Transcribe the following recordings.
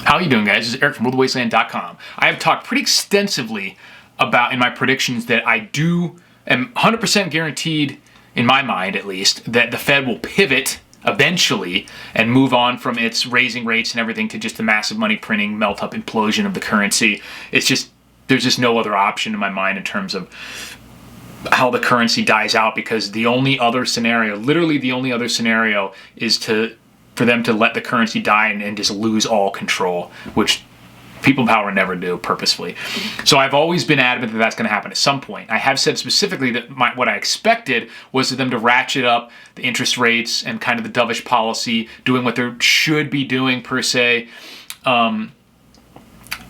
How you doing, guys? This is Eric from WorldOfWasteland.com. I have talked pretty extensively about in my predictions that I am 100% guaranteed, in my mind at least, that the Fed will pivot eventually and move on from its raising rates and everything to just a massive money printing, melt up implosion of the currency. There's just no other option in my mind in terms of how the currency dies out, because the only other scenario, literally the only other scenario, is for them to let the currency die and just lose all control, which people power never do purposefully. So I've always been adamant that that's going to happen at some point. I have said specifically that what I expected was for them to ratchet up the interest rates and kind of the dovish policy, doing what they should be doing per se,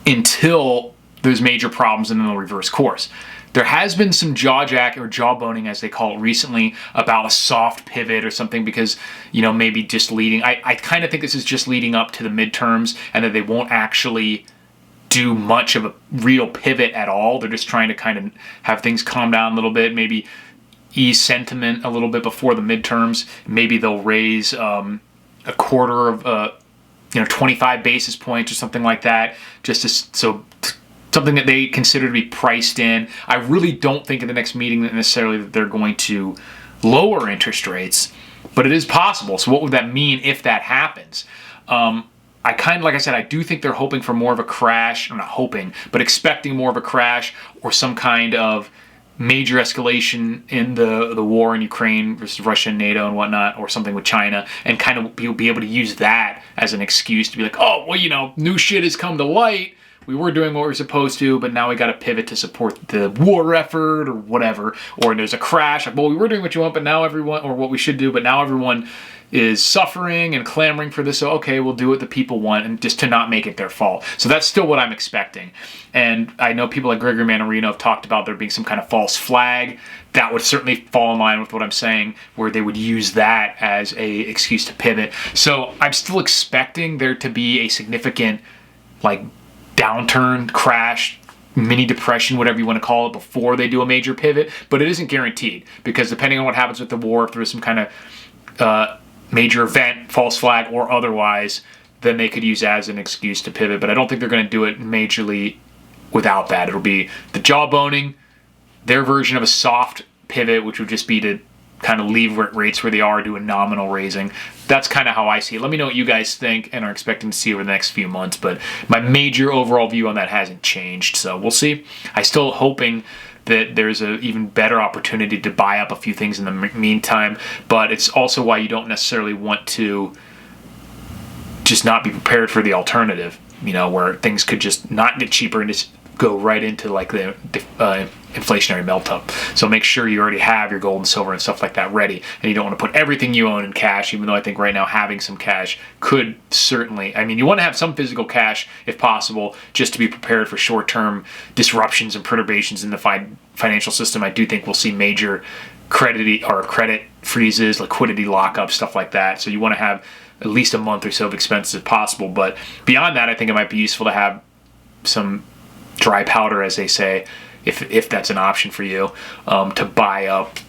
until there's major problems, and then they'll reverse course. There has been some jawboning, as they call it recently, about a soft pivot or something, because, maybe just leading. I kind of think this is just leading up to the midterms, and that they won't actually do much of a real pivot at all. They're just trying to kind of have things calm down a little bit, maybe ease sentiment a little bit before the midterms. Maybe they'll raise a quarter of 25 basis points or something like that, just something that they consider to be priced in. I really don't think in the next meeting that necessarily that they're going to lower interest rates, but it is possible. So what would that mean if that happens? Like I said, I do think they're hoping for more of a crash. I'm not hoping, but expecting more of a crash or some kind of major escalation in the war in Ukraine versus Russia and NATO and whatnot, or something with China, and kind of be able to use that as an excuse to be like, oh, well, new shit has come to light. We were doing what we were supposed to, but now we got to pivot to support the war effort or whatever. Or there's a crash. Like, well, we were doing what you want, but now everyone, or what we should do, but now everyone is suffering and clamoring for this. So, okay, we'll do what the people want, and just to not make it their fault. So that's still what I'm expecting. And I know people like Gregory Mannarino have talked about there being some kind of false flag. That would certainly fall in line with what I'm saying, where they would use that as a excuse to pivot. So I'm still expecting there to be a significant, downturn, crash, mini depression, whatever you want to call it, before they do a major pivot. But it isn't guaranteed, because depending on what happens with the war, if there is some kind of major event, false flag or otherwise, then they could use that as an excuse to pivot. But I don't think they're going to do it majorly without that. It'll be the jawboning, their version of a soft pivot, which would just be to kind of leave rates where they are, do a nominal raising. That's kind of how I see it. Let me know what you guys think and are expecting to see over the next few months, but my major overall view on that hasn't changed, so we'll see. I'm still hoping that there's an even better opportunity to buy up a few things in the meantime, but it's also why you don't necessarily want to just not be prepared for the alternative, where things could just not get cheaper and just go right into the inflationary melt up. So make sure you already have your gold and silver and stuff like that ready, and you don't want to put everything you own in cash, even though I think right now having some cash could certainly, you want to have some physical cash if possible, just to be prepared for short-term disruptions and perturbations in the financial system. I do think we'll see major credit freezes, liquidity lockups, stuff like that. So you want to have at least a month or so of expenses if possible. But beyond that, I think it might be useful to have some dry powder, as they say, if that's an option for you, to buy up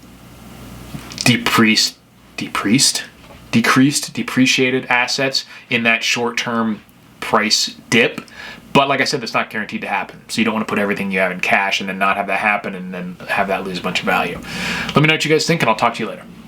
depreciated assets in that short-term price dip. But like I said, that's not guaranteed to happen. So you don't want to put everything you have in cash and then not have that happen and then have that lose a bunch of value. Let me know what you guys think, and I'll talk to you later.